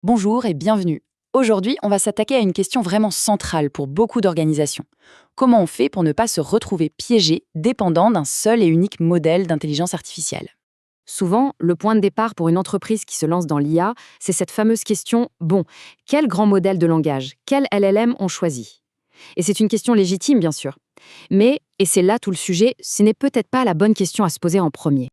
Bonjour et bienvenue. Aujourd'hui, on va s'attaquer à une question vraiment centrale pour beaucoup d'organisations. Comment on fait pour ne pas se retrouver piégé, dépendant d'un seul et unique modèle d'intelligence artificielle? Souvent, le point de départ pour une entreprise qui se lance dans l'IA, c'est cette fameuse question, bon, quel grand modèle de langage, quel LLM on choisit? Et c'est une question légitime, bien sûr. Mais, et c'est là tout le sujet, ce n'est peut-être pas la bonne question à se poser en premier.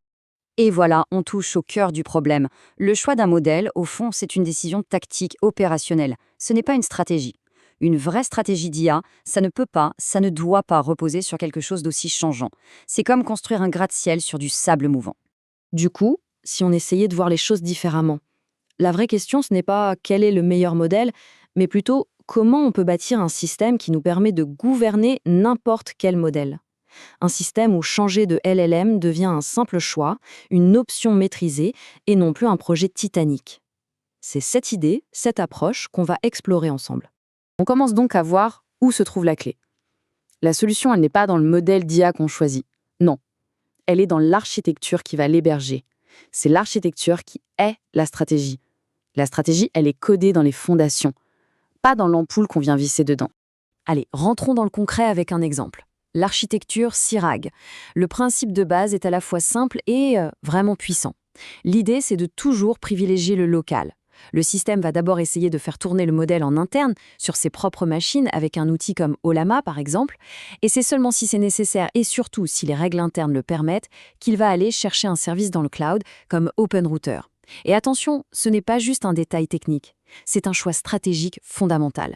Et voilà, on touche au cœur du problème. Le choix d'un modèle, au fond, c'est une décision tactique, opérationnelle. Ce n'est pas une stratégie. Une vraie stratégie d'IA, ça ne peut pas, ça ne doit pas reposer sur quelque chose d'aussi changeant. C'est comme construire un gratte-ciel sur du sable mouvant. Du coup, si on essayait de voir les choses différemment, la vraie question, ce n'est pas quel est le meilleur modèle, mais plutôt comment on peut bâtir un système qui nous permet de gouverner n'importe quel modèle. Un système où changer de LLM devient un simple choix, une option maîtrisée et non plus un projet titanique. C'est cette idée, cette approche qu'on va explorer ensemble. On commence donc à voir où se trouve la clé. La solution, elle n'est pas dans le modèle d'IA qu'on choisit. Non, elle est dans l'architecture qui va l'héberger. C'est l'architecture qui est la stratégie. La stratégie, elle est codée dans les fondations, pas dans l'ampoule qu'on vient visser dedans. Allez, rentrons dans le concret avec un exemple. L'architecture CIRAG. Le principe de base est à la fois simple et vraiment puissant. L'idée, c'est de toujours privilégier le local. Le système va d'abord essayer de faire tourner le modèle en interne sur ses propres machines avec un outil comme Ollama par exemple, et c'est seulement si c'est nécessaire et surtout si les règles internes le permettent qu'il va aller chercher un service dans le cloud comme OpenRouter. Et attention, ce n'est pas juste un détail technique, c'est un choix stratégique fondamental.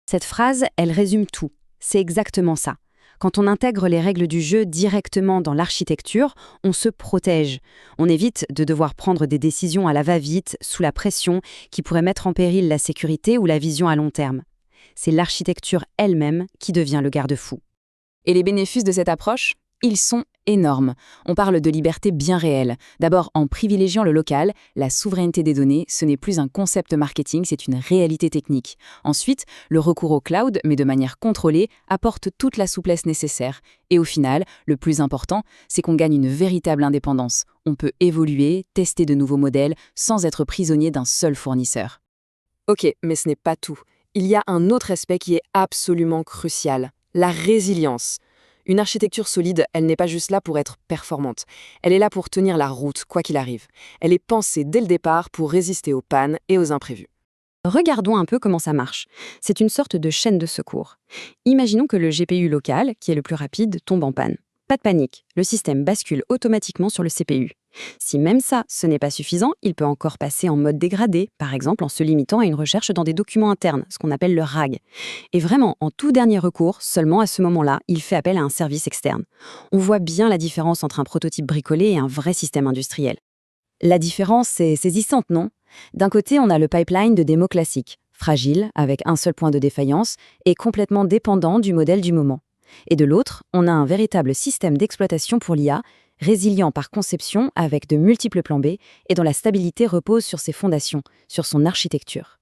Cette phrase, elle résume tout. C'est exactement ça. Quand on intègre les règles du jeu directement dans l'architecture, on se protège. On évite de devoir prendre des décisions à la va-vite, sous la pression, qui pourraient mettre en péril la sécurité ou la vision à long terme. C'est l'architecture elle-même qui devient le garde-fou. Et les bénéfices de cette approche, ils sont énormes. On parle de liberté bien réelle. D'abord, en privilégiant le local, la souveraineté des données, ce n'est plus un concept marketing, c'est une réalité technique. Ensuite, le recours au cloud, mais de manière contrôlée, apporte toute la souplesse nécessaire. Et au final, le plus important, c'est qu'on gagne une véritable indépendance. On peut évoluer, tester de nouveaux modèles, sans être prisonnier d'un seul fournisseur. Ok, mais ce n'est pas tout. Il y a un autre aspect qui est absolument crucial, la résilience. Une architecture solide, elle n'est pas juste là pour être performante. Elle est là pour tenir la route, quoi qu'il arrive. Elle est pensée dès le départ pour résister aux pannes et aux imprévus. Regardons un peu comment ça marche. C'est une sorte de chaîne de secours. Imaginons que le GPU local, qui est le plus rapide, tombe en panne. Pas de panique, le système bascule automatiquement sur le CPU. Si même ça, ce n'est pas suffisant, il peut encore passer en mode dégradé, par exemple en se limitant à une recherche dans des documents internes, ce qu'on appelle le RAG. Et vraiment, en tout dernier recours, seulement à ce moment-là, il fait appel à un service externe. On voit bien la différence entre un prototype bricolé et un vrai système industriel. La différence est saisissante, non? D'un côté, on a le pipeline de démo classique, fragile, avec un seul point de défaillance, et complètement dépendant du modèle du moment. Et de l'autre, on a un véritable système d'exploitation pour l'IA, résilient par conception avec de multiples plans B et dont la stabilité repose sur ses fondations, sur son architecture.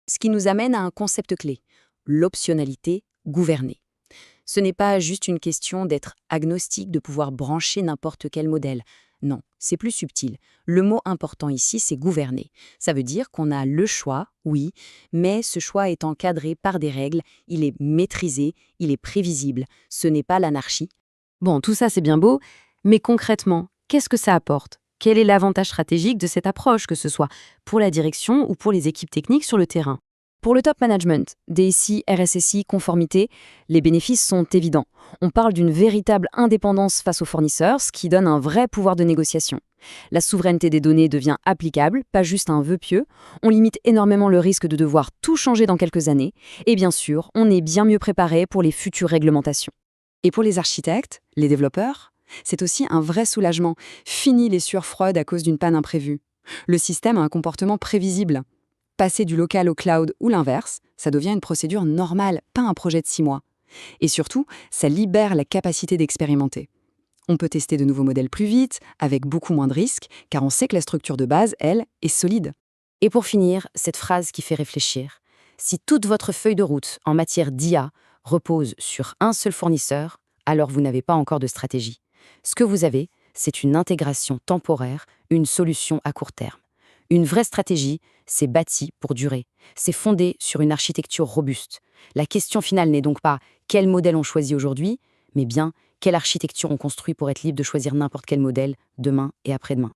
Ce qui nous amène à un concept clé, l'optionnalité gouvernée. Ce n'est pas juste une question d'être agnostique, de pouvoir brancher n'importe quel modèle. Non, c'est plus subtil. Le mot important ici, c'est gouverner. Ça veut dire qu'on a le choix, oui, mais ce choix est encadré par des règles, il est maîtrisé, il est prévisible. Ce n'est pas l'anarchie. Bon, tout ça c'est bien beau, mais concrètement, qu'est-ce que ça apporte? Quel est l'avantage stratégique de cette approche, que ce soit pour la direction ou pour les équipes techniques sur le terrain? Pour le top management, DSI, RSSI, conformité, les bénéfices sont évidents. On parle d'une véritable indépendance face aux fournisseurs, ce qui donne un vrai pouvoir de négociation. La souveraineté des données devient applicable, pas juste un vœu pieux. On limite énormément le risque de devoir tout changer dans quelques années. Et bien sûr, on est bien mieux préparé pour les futures réglementations. Et pour les architectes, les développeurs, c'est aussi un vrai soulagement. Fini les sueurs froides à cause d'une panne imprévue. Le système a un comportement prévisible. Passer du local au cloud ou l'inverse, ça devient une procédure normale, pas un projet de 6 mois. Et surtout, ça libère la capacité d'expérimenter. On peut tester de nouveaux modèles plus vite, avec beaucoup moins de risques, car on sait que la structure de base, elle, est solide. Et pour finir, cette phrase qui fait réfléchir. Si toute votre feuille de route en matière d'IA repose sur un seul fournisseur, alors vous n'avez pas encore de stratégie. Ce que vous avez, c'est une intégration temporaire, une solution à court terme. Une vraie stratégie, c'est bâti pour durer. C'est fondé sur une architecture robuste. La question finale n'est donc pas quel modèle on choisit aujourd'hui, mais bien quelle architecture on construit pour être libre de choisir n'importe quel modèle demain et après-demain.